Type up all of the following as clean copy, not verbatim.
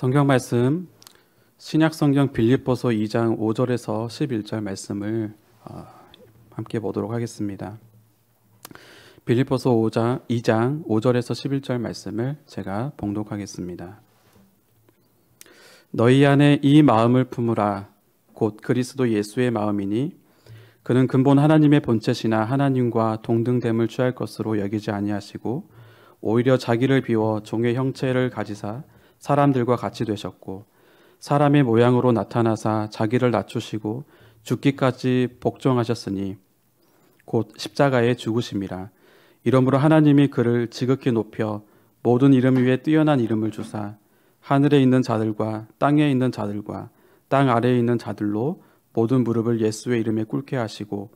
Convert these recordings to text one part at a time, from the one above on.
성경 말씀 신약 성경 빌립보서 2장 5절에서 11절 말씀을 함께 보도록 하겠습니다. 빌립보서 2장 5절에서 11절 말씀을 제가 봉독하겠습니다. 너희 안에 이 마음을 품으라. 곧 그리스도 예수의 마음이니 그는 근본 하나님의 본체시나 하나님과 동등됨을 취할 것으로 여기지 아니하시고 오히려 자기를 비워 종의 형체를 가지사 사람들과 같이 되셨고 사람의 모양으로 나타나사 자기를 낮추시고 죽기까지 복종하셨으니 곧 십자가에 죽으심이라. 이러므로 하나님이 그를 지극히 높여 모든 이름 위에 뛰어난 이름을 주사 하늘에 있는 자들과 땅에 있는 자들과 땅 아래에 있는 자들로 모든 무릎을 예수의 이름에 꿇게 하시고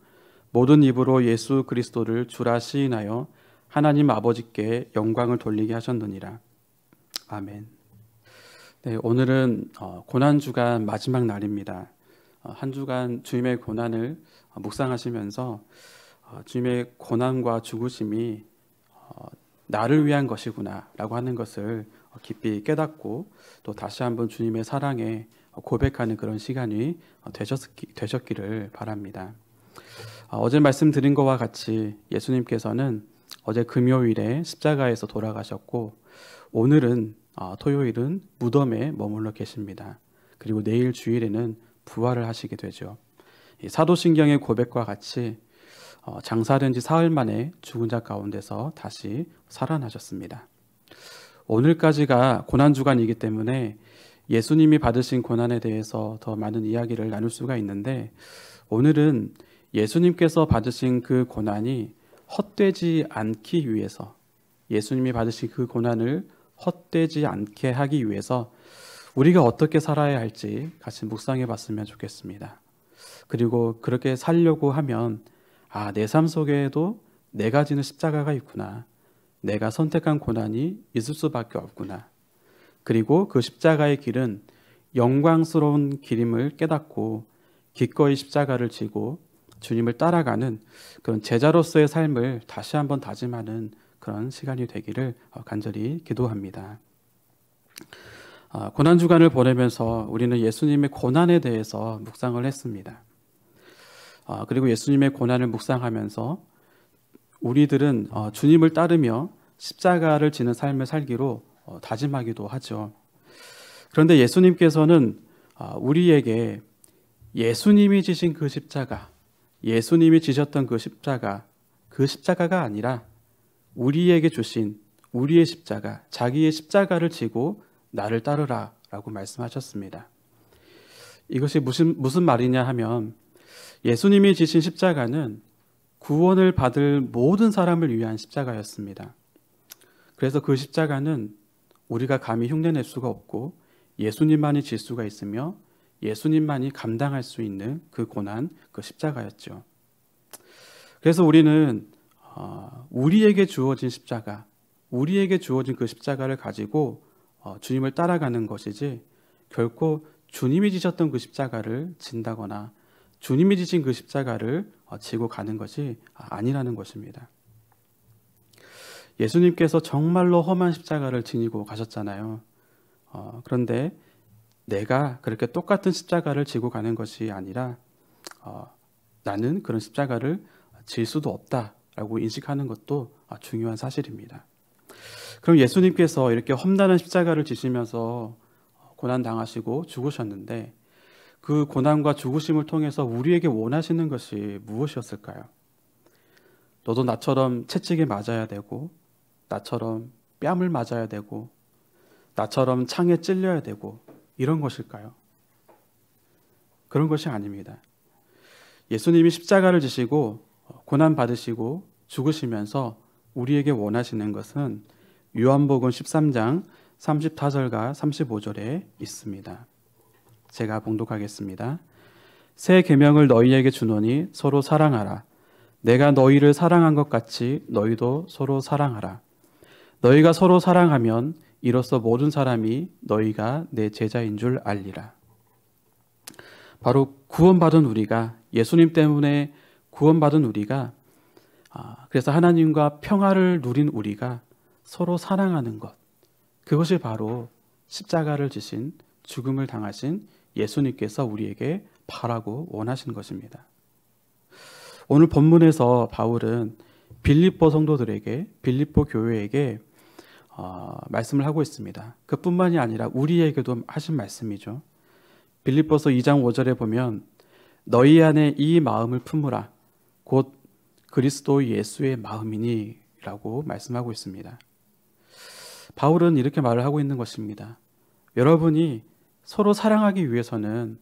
모든 입으로 예수 그리스도를 주라 시인하여 하나님 아버지께 영광을 돌리게 하셨느니라. 아멘. 네, 오늘은 고난주간 마지막 날입니다. 한 주간 주님의 고난을 묵상하시면서 주님의 고난과 죽으심이 나를 위한 것이구나 라고 하는 것을 깊이 깨닫고 또 다시 한번 주님의 사랑에 고백하는 그런 시간이 되셨기를 바랍니다. 어제 말씀드린 것과 같이 예수님께서는 어제 금요일에 십자가에서 돌아가셨고 오늘은 토요일은 무덤에 머물러 계십니다. 그리고 내일 주일에는 부활을 하시게 되죠. 사도신경의 고백과 같이 장사된 지 사흘 만에 죽은 자 가운데서 다시 살아나셨습니다. 오늘까지가 고난주간이기 때문에 예수님이 받으신 고난에 대해서 더 많은 이야기를 나눌 수가 있는데 오늘은 예수님께서 받으신 그 고난이 헛되지 않기 위해서 예수님이 받으신 그 고난을 헛되지 않게 하기 위해서 우리가 어떻게 살아야 할지 같이 묵상해 봤으면 좋겠습니다. 그리고 그렇게 살려고 하면 내 삶 속에도 내가 지는 십자가가 있구나. 내가 선택한 고난이 있을 수밖에 없구나. 그리고 그 십자가의 길은 영광스러운 길임을 깨닫고 기꺼이 십자가를 지고 주님을 따라가는 그런 제자로서의 삶을 다시 한번 다짐하는 그런 시간이 되기를 간절히 기도합니다. 고난주간을 보내면서 우리는 예수님의 고난에 대해서 묵상을 했습니다. 그리고 예수님의 고난을 묵상하면서 우리들은 주님을 따르며 십자가를 지는 삶을 살기로 다짐하기도 하죠. 그런데 예수님께서는 우리에게 예수님이 지신 그 십자가, 예수님이 지셨던 그 십자가가 아니라 우리에게 주신 우리의 십자가, 자기의 십자가를 지고 나를 따르라 라고 말씀하셨습니다. 이것이 무슨 말이냐 하면 예수님이 지신 십자가는 구원을 받을 모든 사람을 위한 십자가였습니다. 그래서 그 십자가는 우리가 감히 흉내낼 수가 없고 예수님만이 질 수가 있으며 예수님만이 감당할 수 있는 그 고난, 그 십자가였죠. 그래서 우리는 우리에게 주어진 십자가, 우리에게 주어진 그 십자가를 가지고 주님을 따라가는 것이지 결코 주님이 지셨던 그 십자가를 진다거나 주님이 지신 그 십자가를 지고 가는 것이 아니라는 것입니다. 예수님께서 정말로 험한 십자가를 지니고 가셨잖아요. 그런데 내가 그렇게 똑같은 십자가를 지고 가는 것이 아니라 나는 그런 십자가를 질 수도 없다라고 인식하는 것도 중요한 사실입니다. 그럼 예수님께서 이렇게 험난한 십자가를 지시면서 고난당하시고 죽으셨는데 그 고난과 죽으심을 통해서 우리에게 원하시는 것이 무엇이었을까요? 너도 나처럼 채찍에 맞아야 되고 나처럼 뺨을 맞아야 되고 나처럼 창에 찔려야 되고 이런 것일까요? 그런 것이 아닙니다. 예수님이 십자가를 지시고 고난 받으시고 죽으시면서 우리에게 원하시는 것은 요한복음 13장 34절과 35절에 있습니다. 제가 봉독하겠습니다. 새 계명을 너희에게 주노니 서로 사랑하라. 내가 너희를 사랑한 것 같이 너희도 서로 사랑하라. 너희가 서로 사랑하면 이로써 모든 사람이 너희가 내 제자인 줄 알리라. 바로 구원받은 우리가, 예수님 때문에 구원받은 우리가, 그래서 하나님과 평화를 누린 우리가 서로 사랑하는 것, 그것이 바로 십자가를 지신 죽음을 당하신 예수님께서 우리에게 바라고 원하시는 것입니다. 오늘 본문에서 바울은 빌립보 성도들에게, 빌립보 교회에게 말씀을 하고 있습니다. 그뿐만이 아니라 우리에게도 하신 말씀이죠. 빌립보서 2장 5절에 보면 너희 안에 이 마음을 품으라 곧 그리스도 예수의 마음이니 라고 말씀하고 있습니다. 바울은 이렇게 말을 하고 있는 것입니다. 여러분이 서로 사랑하기 위해서는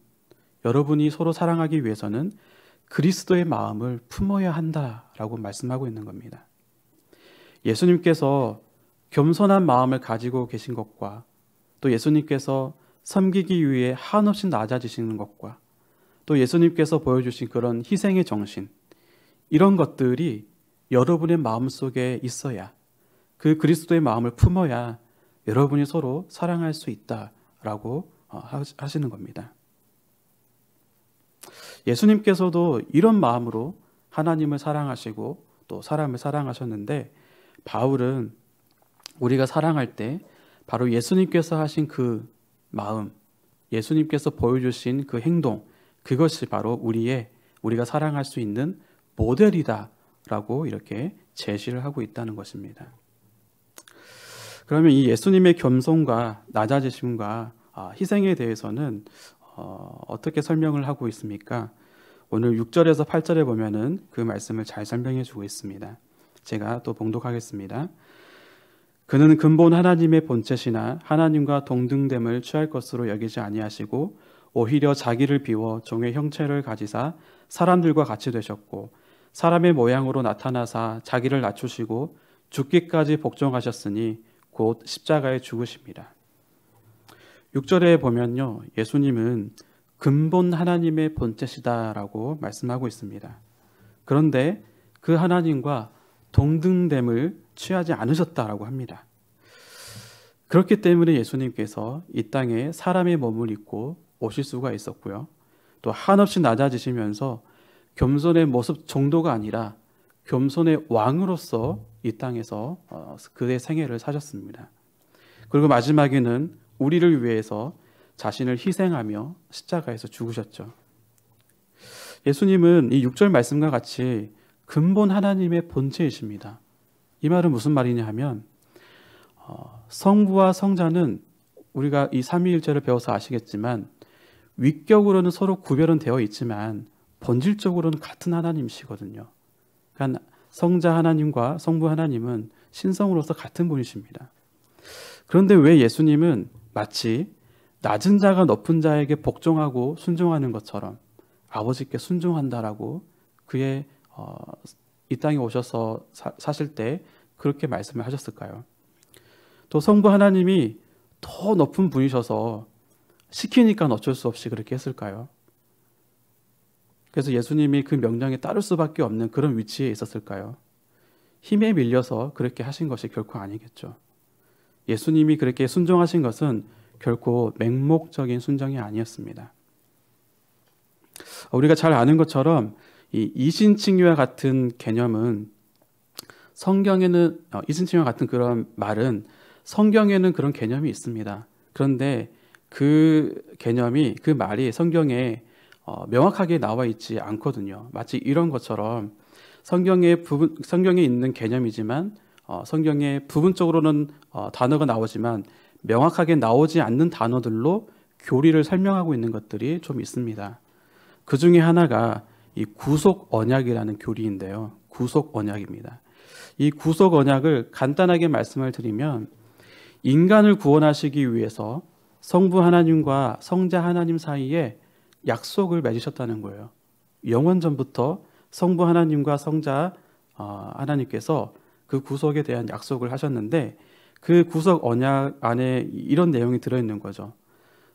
그리스도의 마음을 품어야 한다라고 말씀하고 있는 겁니다. 예수님께서 겸손한 마음을 가지고 계신 것과 또 예수님께서 섬기기 위해 한없이 낮아지시는 것과 또 예수님께서 보여주신 그런 희생의 정신, 이런 것들이 여러분의 마음속에 있어야, 그 그리스도의 마음을 품어야 여러분이 서로 사랑할 수 있다라고 하시는 겁니다. 예수님께서도 이런 마음으로 하나님을 사랑하시고 또 사람을 사랑하셨는데, 바울은 우리가 사랑할 때 바로 예수님께서 하신 그 마음, 예수님께서 보여주신 그 행동, 그것이 바로 우리가 사랑할 수 있는 모델이다라고 이렇게 제시를 하고 있다는 것입니다. 그러면 이 예수님의 겸손과 낮아지심과 희생에 대해서는 어떻게 설명을 하고 있습니까? 오늘 6절에서 8절에 보면은 그 말씀을 잘 설명해 주고 있습니다. 제가 또 봉독하겠습니다. 그는 근본 하나님의 본체시나 하나님과 동등됨을 취할 것으로 여기지 아니하시고 오히려 자기를 비워 종의 형체를 가지사 사람들과 같이 되셨고 사람의 모양으로 나타나사 자기를 낮추시고 죽기까지 복종하셨으니 곧 십자가에 죽으십니다. 6절에 보면요, 예수님은 근본 하나님의 본체시다라고 말씀하고 있습니다. 그런데 그 하나님과 동등됨을 취하지 않으셨다라고 합니다. 그렇기 때문에 예수님께서 이 땅에 사람의 몸을 입고 오실 수가 있었고요. 또 한없이 낮아지시면서 겸손의 모습 정도가 아니라 겸손의 왕으로서 이 땅에서 그의 생애를 사셨습니다. 그리고 마지막에는 우리를 위해서 자신을 희생하며 십자가에서 죽으셨죠. 예수님은 이 6절 말씀과 같이 근본 하나님의 본체이십니다. 이 말은 무슨 말이냐 하면 성부와 성자는 우리가 이 삼위일체를 배워서 아시겠지만 위격으로는 서로 구별은 되어 있지만 본질적으로는 같은 하나님이시거든요. 그러니까 성자 하나님과 성부 하나님은 신성으로서 같은 분이십니다. 그런데 왜 예수님은 마치 낮은 자가 높은 자에게 복종하고 순종하는 것처럼 아버지께 순종한다라고 그의 이 땅에 오셔서 사실 때 그렇게 말씀을 하셨을까요? 또 성부 하나님이 더 높은 분이셔서 시키니까 어쩔 수 없이 그렇게 했을까요? 그래서 예수님이 그 명령에 따를 수밖에 없는 그런 위치에 있었을까요? 힘에 밀려서 그렇게 하신 것이 결코 아니겠죠. 예수님이 그렇게 순종하신 것은 결코 맹목적인 순종이 아니었습니다. 우리가 잘 아는 것처럼 이 이신칭의와 같은 개념은 성경에는 이신칭의와 같은 그런 말은 성경에는 그런 개념이 있습니다. 그런데 그 개념이, 그 말이 성경에 명확하게 나와 있지 않거든요. 마치 이런 것처럼 성경에 있는 개념이지만 성경에 부분적으로는 단어가 나오지만 명확하게 나오지 않는 단어들로 교리를 설명하고 있는 것들이 좀 있습니다. 그 중에 하나가 이 구속 언약이라는 교리인데요. 구속 언약입니다. 이 구속 언약을 간단하게 말씀을 드리면 인간을 구원하시기 위해서 성부 하나님과 성자 하나님 사이에 약속을 맺으셨다는 거예요. 영원 전부터 성부 하나님과 성자 하나님께서 그 구속에 대한 약속을 하셨는데 그 구속 언약 안에 이런 내용이 들어있는 거죠.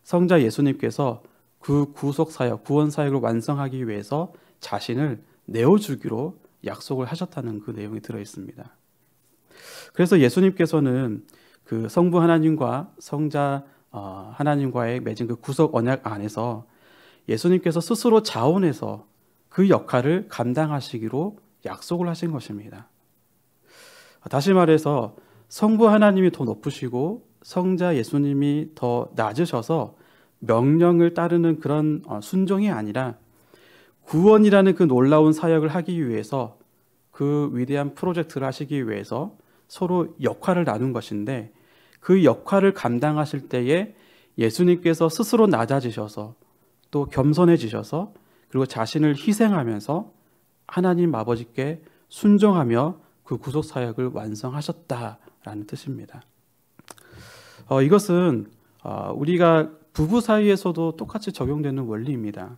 성자 예수님께서 그 구속 사역, 구원 사역을 완성하기 위해서 자신을 내어주기로 약속을 하셨다는 그 내용이 들어있습니다. 그래서 예수님께서는 그 성부 하나님과 성자 하나님과의 맺은 그 구속 언약 안에서 예수님께서 스스로 자원해서 그 역할을 감당하시기로 약속을 하신 것입니다. 다시 말해서 성부 하나님이 더 높으시고 성자 예수님이 더 낮으셔서 명령을 따르는 그런 순종이 아니라 구원이라는 그 놀라운 사역을 하기 위해서, 그 위대한 프로젝트를 하시기 위해서 서로 역할을 나눈 것인데, 그 역할을 감당하실 때에 예수님께서 스스로 낮아지셔서 또 겸손해지셔서 그리고 자신을 희생하면서 하나님 아버지께 순종하며 그 구속 사역을 완성하셨다라는 뜻입니다. 이것은 우리가 부부 사이에서도 똑같이 적용되는 원리입니다.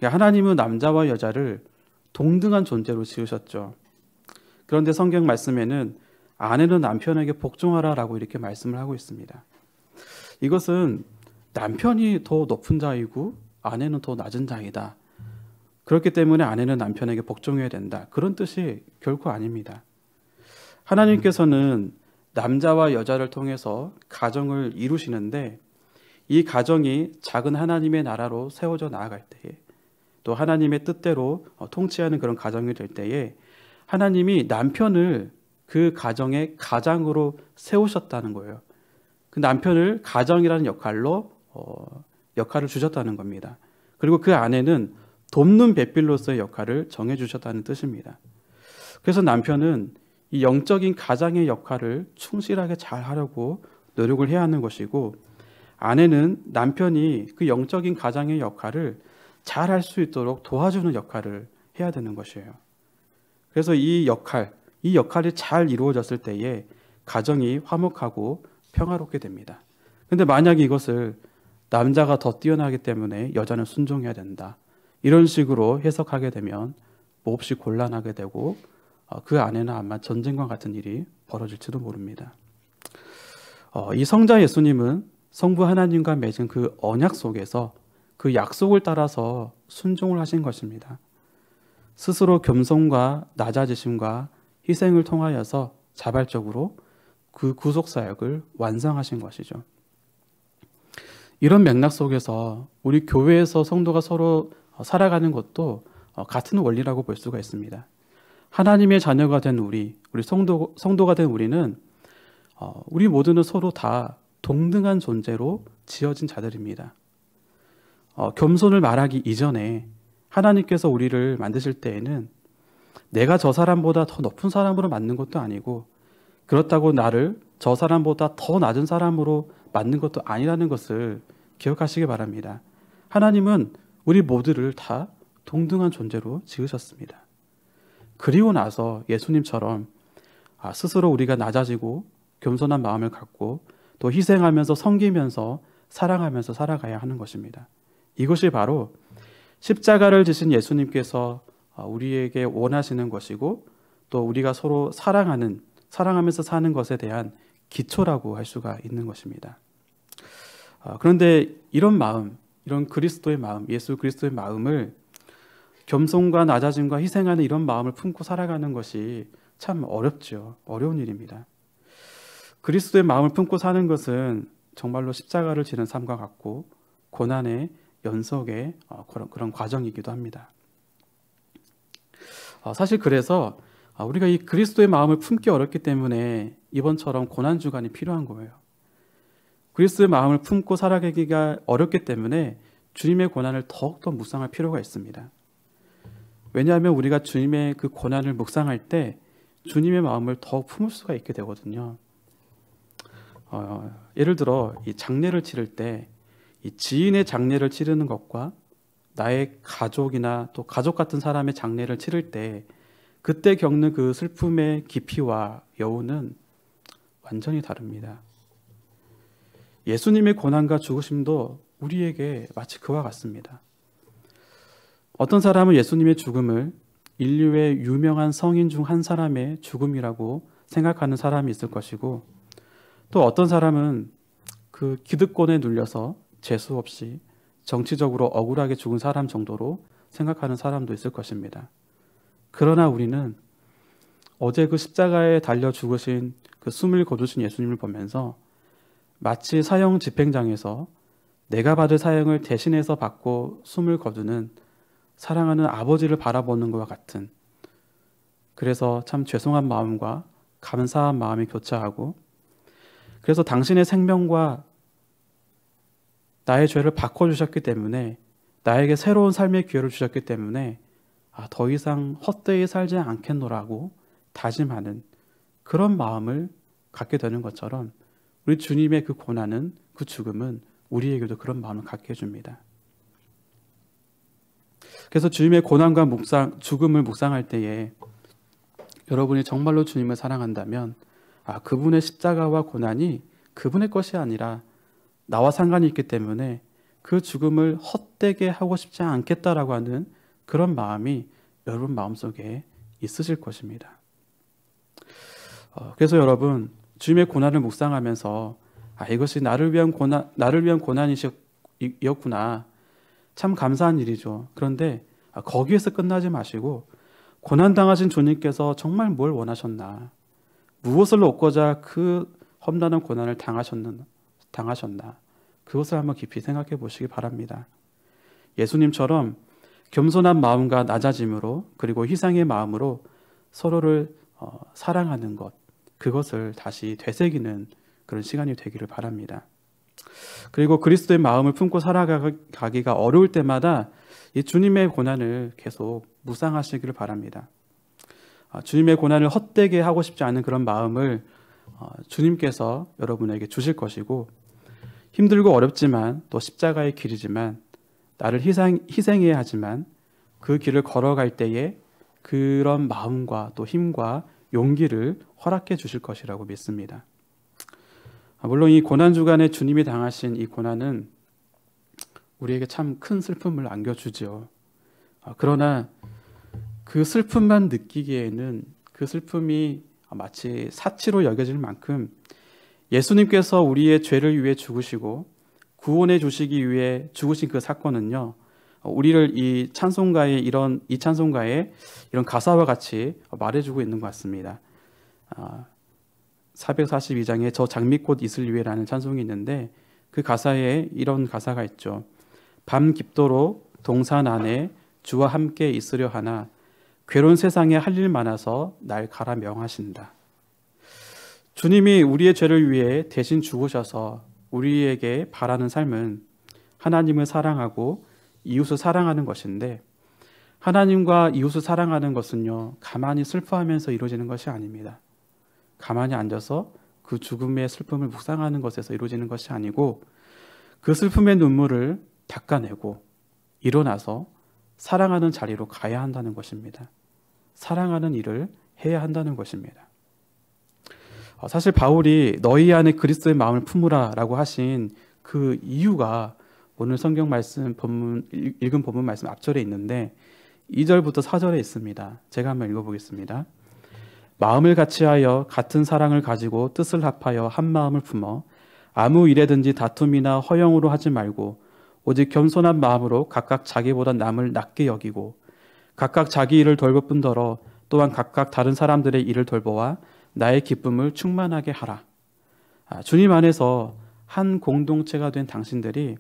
하나님은 남자와 여자를 동등한 존재로 지으셨죠. 그런데 성경 말씀에는 아내는 남편에게 복종하라라고 이렇게 말씀을 하고 있습니다. 이것은 남편이 더 높은 자이고 아내는 더 낮은 자이다, 그렇기 때문에 아내는 남편에게 복종해야 된다, 그런 뜻이 결코 아닙니다. 하나님께서는 남자와 여자를 통해서 가정을 이루시는데, 이 가정이 작은 하나님의 나라로 세워져 나아갈 때에, 또 하나님의 뜻대로 통치하는 그런 가정이 될 때에 하나님이 남편을 그 가정의 가장으로 세우셨다는 거예요. 그 남편을 가정이라는 역할로 역할을 주셨다는 겁니다. 그리고 그 아내는 돕는 배필로서의 역할을 정해주셨다는 뜻입니다. 그래서 남편은 이 영적인 가장의 역할을 충실하게 잘 하려고 노력을 해야 하는 것이고, 아내는 남편이 그 영적인 가장의 역할을 잘 할 수 있도록 도와주는 역할을 해야 되는 것이에요. 그래서 이 역할이 잘 이루어졌을 때에 가정이 화목하고 평화롭게 됩니다. 근데 만약에 이것을 남자가 더 뛰어나기 때문에 여자는 순종해야 된다, 이런 식으로 해석하게 되면 몹시 곤란하게 되고 그 안에는 아마 전쟁과 같은 일이 벌어질지도 모릅니다. 이 성자 예수님은 성부 하나님과 맺은 그 언약 속에서 그 약속을 따라서 순종을 하신 것입니다. 스스로 겸손과 낮아지심과 희생을 통하여서 자발적으로 그 구속사역을 완성하신 것이죠. 이런 맥락 속에서 우리 교회에서 성도가 서로 살아가는 것도 같은 원리라고 볼 수가 있습니다. 하나님의 자녀가 된 우리 성도가 된 우리는 우리 모두는 서로 다 동등한 존재로 지어진 자들입니다. 겸손을 말하기 이전에 하나님께서 우리를 만드실 때에는 내가 저 사람보다 더 높은 사람으로 만든 것도 아니고, 그렇다고 나를 저 사람보다 더 낮은 사람으로 만든 것도 아니라는 것을 기억하시기 바랍니다. 하나님은 우리 모두를 다 동등한 존재로 지으셨습니다. 그리고 나서 예수님처럼 스스로 우리가 낮아지고 겸손한 마음을 갖고 또 희생하면서 섬기면서 사랑하면서 살아가야 하는 것입니다. 이것이 바로 십자가를 지신 예수님께서 우리에게 원하시는 것이고, 또 우리가 서로 사랑하면서 사는 것에 대한 기초라고 할 수가 있는 것입니다. 그런데 이런 마음, 이런 그리스도의 마음, 예수 그리스도의 마음을, 겸손과 낮아짐과 희생하는 이런 마음을 품고 살아가는 것이 참 어렵죠. 어려운 일입니다. 그리스도의 마음을 품고 사는 것은 정말로 십자가를 지는 삶과 같고 고난의 연속의 그런 과정이기도 합니다. 사실 그래서 우리가 이 그리스도의 마음을 품기 어렵기 때문에 이번처럼 고난주간이 필요한 거예요. 그리스도의 마음을 품고 살아가기가 어렵기 때문에 주님의 고난을 더욱더 묵상할 필요가 있습니다. 왜냐하면 우리가 주님의 그 고난을 묵상할 때 주님의 마음을 더욱 품을 수가 있게 되거든요. 예를 들어 이 장례를 치를 때 이 지인의 장례를 치르는 것과 나의 가족이나 또 가족 같은 사람의 장례를 치를 때 그때 겪는 그 슬픔의 깊이와 여우는 완전히 다릅니다. 예수님의 고난과 죽으심도 우리에게 마치 그와 같습니다. 어떤 사람은 예수님의 죽음을 인류의 유명한 성인 중 한 사람의 죽음이라고 생각하는 사람이 있을 것이고, 또 어떤 사람은 그 기득권에 눌려서 재수 없이 정치적으로 억울하게 죽은 사람 정도로 생각하는 사람도 있을 것입니다. 그러나 우리는 어제 그 십자가에 달려 죽으신 그 숨을 거두신 예수님을 보면서 마치 사형 집행장에서 내가 받을 사형을 대신해서 받고 숨을 거두는 사랑하는 아버지를 바라보는 것과 같은, 그래서 참 죄송한 마음과 감사한 마음이 교차하고, 그래서 당신의 생명과 나의 죄를 바꿔주셨기 때문에, 나에게 새로운 삶의 기회를 주셨기 때문에 더 이상 헛되이 살지 않겠노라고 다짐하는 그런 마음을 갖게 되는 것처럼, 우리 주님의 그 고난은, 그 죽음은 우리에게도 그런 마음을 갖게 해줍니다. 그래서 주님의 고난과 죽음을 묵상할 때에 여러분이 정말로 주님을 사랑한다면 그분의 십자가와 고난이 그분의 것이 아니라 나와 상관이 있기 때문에 그 죽음을 헛되게 하고 싶지 않겠다라고 하는 그런 마음이 여러분 마음속에 있으실 것입니다. 그래서 여러분, 주님의 고난을 묵상하면서 이것이 나를 위한 고난이었구나, 참 감사한 일이죠. 그런데 거기에서 끝나지 마시고, 고난당하신 주님께서 정말 뭘 원하셨나, 무엇을 얻고자 그 험난한 고난을 당하셨나, 그것을 한번 깊이 생각해 보시기 바랍니다. 예수님처럼 겸손한 마음과 낮아짐으로, 그리고 희생의 마음으로 서로를 사랑하는 것, 그것을 다시 되새기는 그런 시간이 되기를 바랍니다. 그리고 그리스도의 마음을 품고 살아가기가 어려울 때마다 이 주님의 고난을 계속 묵상하시기를 바랍니다. 주님의 고난을 헛되게 하고 싶지 않은 그런 마음을 주님께서 여러분에게 주실 것이고, 힘들고 어렵지만 또 십자가의 길이지만 나를 희생해야 하지만 그 길을 걸어갈 때에 그런 마음과 또 힘과 용기를 허락해 주실 것이라고 믿습니다. 물론 이 고난주간에 주님이 당하신 이 고난은 우리에게 참 큰 슬픔을 안겨주죠. 그러나 그 슬픔만 느끼기에는 그 슬픔이 마치 사치로 여겨질 만큼 예수님께서 우리의 죄를 위해 죽으시고 구원해 주시기 위해 죽으신 그 사건은요, 우리를 이 찬송가의 이런 가사와 같이 말해주고 있는 것 같습니다. 442장에 저 장미꽃 이슬 위에라는 찬송이 있는데, 그 가사에 이런 가사가 있죠. 밤 깊도록 동산 안에 주와 함께 있으려 하나 괴로운 세상에 할 일 많아서 날 가라 명하신다. 주님이 우리의 죄를 위해 대신 죽으셔서 우리에게 바라는 삶은 하나님을 사랑하고 이웃을 사랑하는 것인데, 하나님과 이웃을 사랑하는 것은요, 가만히 슬퍼하면서 이루어지는 것이 아닙니다. 가만히 앉아서 그 죽음의 슬픔을 묵상하는 것에서 이루어지는 것이 아니고, 그 슬픔의 눈물을 닦아내고 일어나서 사랑하는 자리로 가야 한다는 것입니다. 사랑하는 일을 해야 한다는 것입니다. 사실 바울이 너희 안에 그리스도의 마음을 품으라 라고 하신 그 이유가 오늘 성경 말씀 읽은 본문 말씀 앞절에 있는데 2절부터 4절에 있습니다. 제가 한번 읽어보겠습니다. 마음을 같이하여 같은 사랑을 가지고 뜻을 합하여 한 마음을 품어 아무 일에든지 다툼이나 허영으로 하지 말고 오직 겸손한 마음으로 각각 자기보다 남을 낮게 여기고 각각 자기 일을 돌볼 뿐더러 또한 각각 다른 사람들의 일을 돌보아 나의 기쁨을 충만하게 하라. 주님 안에서 한 공동체가 된 당신들이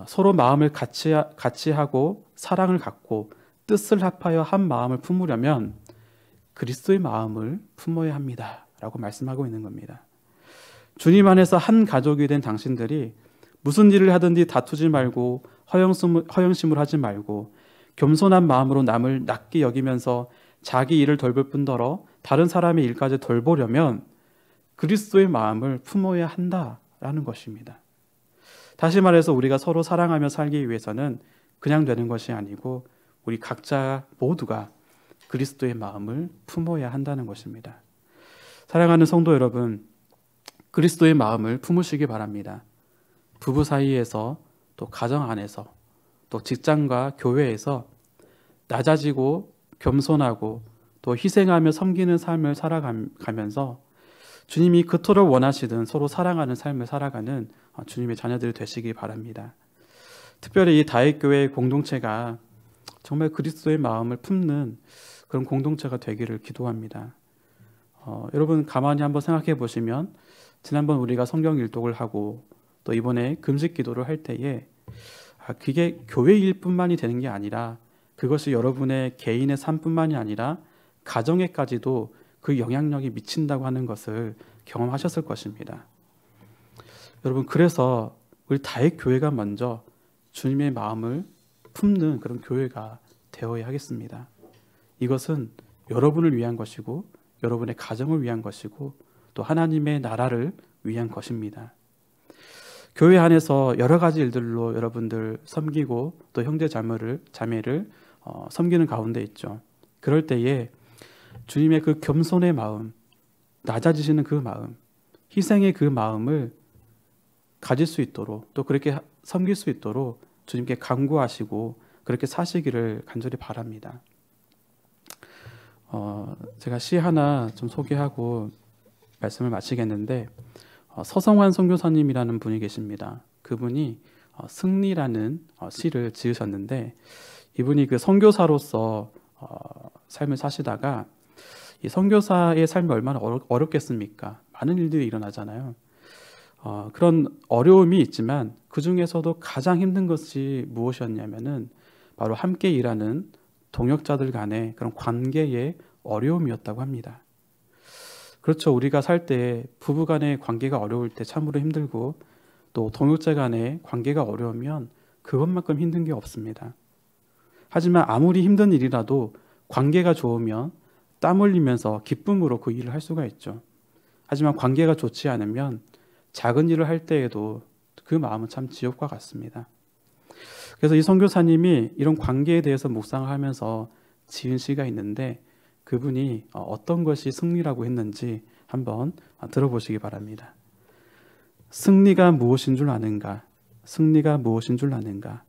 서로 마음을 같이 하고 사랑을 갖고 뜻을 합하여 한 마음을 품으려면 그리스도의 마음을 품어야 합니다 라고 말씀하고 있는 겁니다. 주님 안에서 한 가족이 된 당신들이 무슨 일을 하든지 다투지 말고 허영심을 하지 말고 겸손한 마음으로 남을 낮게 여기면서 자기 일을 돌볼 뿐더러 다른 사람의 일까지 돌보려면 그리스도의 마음을 품어야 한다라는 것입니다. 다시 말해서 우리가 서로 사랑하며 살기 위해서는 그냥 되는 것이 아니고 우리 각자 모두가 그리스도의 마음을 품어야 한다는 것입니다. 사랑하는 성도 여러분, 그리스도의 마음을 품으시기 바랍니다. 부부 사이에서, 또 가정 안에서, 또 직장과 교회에서 낮아지고 겸손하고 또 희생하며 섬기는 삶을 살아가면서 주님이 그토록 원하시던 서로 사랑하는 삶을 살아가는 주님의 자녀들이 되시기 바랍니다. 특별히 이 다윗교회의 공동체가 정말 그리스도의 마음을 품는 그런 공동체가 되기를 기도합니다. 여러분 가만히 한번 생각해 보시면 지난번 우리가 성경 일독을 하고 또 이번에 금식 기도를 할 때에 그게 교회 일뿐만이 되는 게 아니라 그것이 여러분의 개인의 삶뿐만이 아니라 가정에까지도 그 영향력이 미친다고 하는 것을 경험하셨을 것입니다. 여러분, 그래서 우리 다윗교회가 먼저 주님의 마음을 품는 그런 교회가 되어야 하겠습니다. 이것은 여러분을 위한 것이고 여러분의 가정을 위한 것이고 또 하나님의 나라를 위한 것입니다. 교회 안에서 여러 가지 일들로 여러분들 섬기고 또 형제 자매를 섬기는 가운데 있죠. 그럴 때에 주님의 그 겸손의 마음, 낮아지시는 그 마음, 희생의 그 마음을 가질 수 있도록 또 그렇게 섬길 수 있도록 주님께 간구하시고 그렇게 사시기를 간절히 바랍니다. 제가 시 하나 좀 소개하고 말씀을 마치겠는데, 서성환 선교사님이라는 분이 계십니다. 그분이 승리라는 시를 지으셨는데, 이분이 그 선교사로서 삶을 사시다가 이 선교사의 삶이 얼마나 어렵겠습니까? 많은 일들이 일어나잖아요. 그런 어려움이 있지만 그 중에서도 가장 힘든 것이 무엇이었냐면은 바로 함께 일하는 동역자들 간의 그런 관계의 어려움이었다고 합니다. 그렇죠. 우리가 살 때 부부 간의 관계가 어려울 때 참으로 힘들고 또 동역자 간의 관계가 어려우면 그것만큼 힘든 게 없습니다. 하지만 아무리 힘든 일이라도 관계가 좋으면 땀 흘리면서 기쁨으로 그 일을 할 수가 있죠. 하지만 관계가 좋지 않으면 작은 일을 할 때에도 그 마음은 참 지옥과 같습니다. 그래서 이 선교사님이 이런 관계에 대해서 묵상을 하면서 지은 시가 있는데 그분이 어떤 것이 승리라고 했는지 한번 들어보시기 바랍니다. 승리가 무엇인 줄 아는가? 승리가 무엇인 줄 아는가?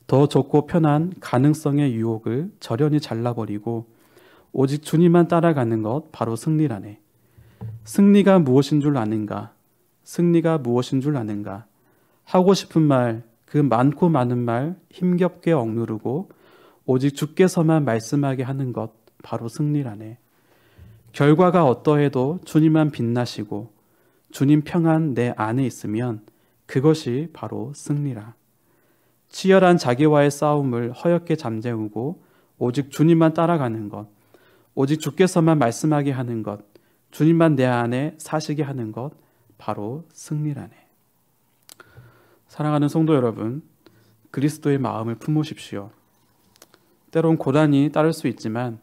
더 좋고 편한 가능성의 유혹을 저련히 잘라버리고 오직 주님만 따라가는 것 바로 승리라네. 승리가 무엇인 줄 아는가? 승리가 무엇인 줄 아는가? 하고 싶은 말, 그 많고 많은 말 힘겹게 억누르고 오직 주께서만 말씀하게 하는 것 바로 승리라네. 결과가 어떠해도 주님만 빛나시고 주님 평안 내 안에 있으면 그것이 바로 승리라. 치열한 자기와의 싸움을 허옇게 잠재우고 오직 주님만 따라가는 것, 오직 주께서만 말씀하게 하는 것, 주님만 내 안에 사시게 하는 것 바로 승리라네. 사랑하는 성도 여러분, 그리스도의 마음을 품으십시오. 때론 고난이 따를 수 있지만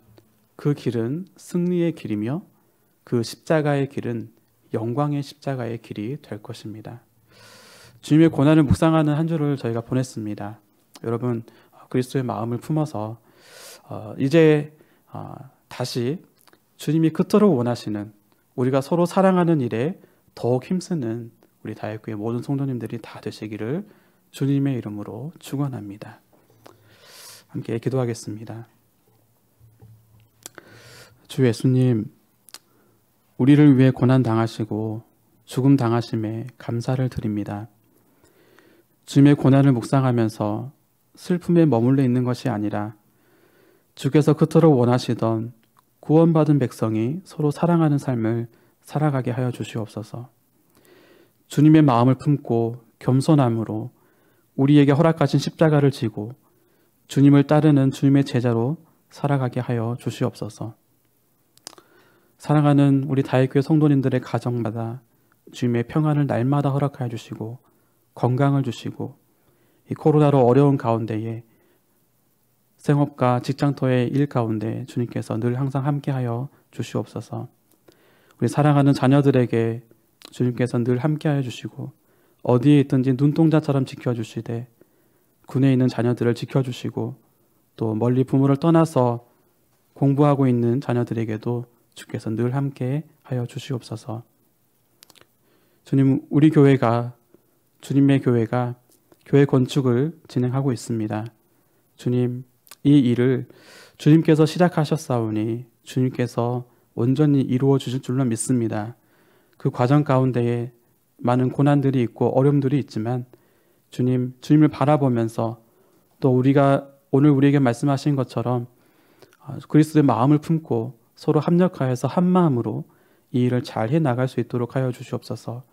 그 길은 승리의 길이며 그 십자가의 길은 영광의 십자가의 길이 될 것입니다. 주님의 고난을 묵상하는 한 주를 저희가 보냈습니다. 여러분, 그리스도의 마음을 품어서 이제 다시 주님이 그토록 원하시는 우리가 서로 사랑하는 일에 더욱 힘쓰는 우리 다윗교회 모든 성도님들이 다 되시기를 주님의 이름으로 축원합니다. 함께 기도하겠습니다. 주 예수님, 우리를 위해 고난 당하시고 죽음 당하심에 감사를 드립니다. 주님의 고난을 묵상하면서 슬픔에 머물러 있는 것이 아니라 주께서 그토록 원하시던 구원받은 백성이 서로 사랑하는 삶을 살아가게 하여 주시옵소서. 주님의 마음을 품고 겸손함으로 우리에게 허락하신 십자가를 지고 주님을 따르는 주님의 제자로 살아가게 하여 주시옵소서. 사랑하는 우리 다윗교회 성도님들의 가정마다 주님의 평안을 날마다 허락하여 주시고 건강을 주시고 이 코로나로 어려운 가운데에 생업과 직장터의 일 가운데 주님께서 늘 항상 함께하여 주시옵소서. 우리 사랑하는 자녀들에게 주님께서 늘 함께하여 주시고 어디에 있든지 눈동자처럼 지켜주시되 군에 있는 자녀들을 지켜주시고 또 멀리 부모를 떠나서 공부하고 있는 자녀들에게도 주께서 늘 함께하여 주시옵소서. 주님, 우리 교회가 주님의 교회가 교회 건축을 진행하고 있습니다. 주님, 이 일을 주님께서 시작하셨사오니 주님께서 온전히 이루어 주실 줄로 믿습니다. 그 과정 가운데에 많은 고난들이 있고 어려움들이 있지만 주님을 바라보면서 또 우리가 오늘 우리에게 말씀하신 것처럼 그리스도의 마음을 품고 서로 합력하여서 한 마음으로 이 일을 잘 해나갈 수 있도록 하여 주시옵소서.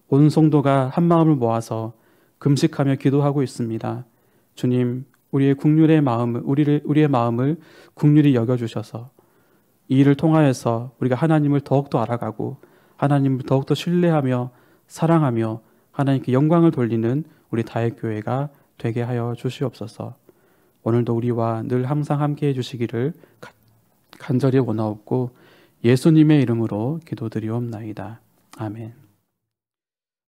온 성도가 한 마음을 모아서 금식하며 기도하고 있습니다. 주님, 우리의 마음을 긍휼히 여겨주셔서 이 일을 통하여서 우리가 하나님을 더욱더 알아가고 하나님을 더욱더 신뢰하며 사랑하며 하나님께 영광을 돌리는 우리 다윗교회가 되게 하여 주시옵소서. 오늘도 우리와 늘 항상 함께 해주시기를 간절히 원하옵고 예수님의 이름으로 기도드리옵나이다. 아멘.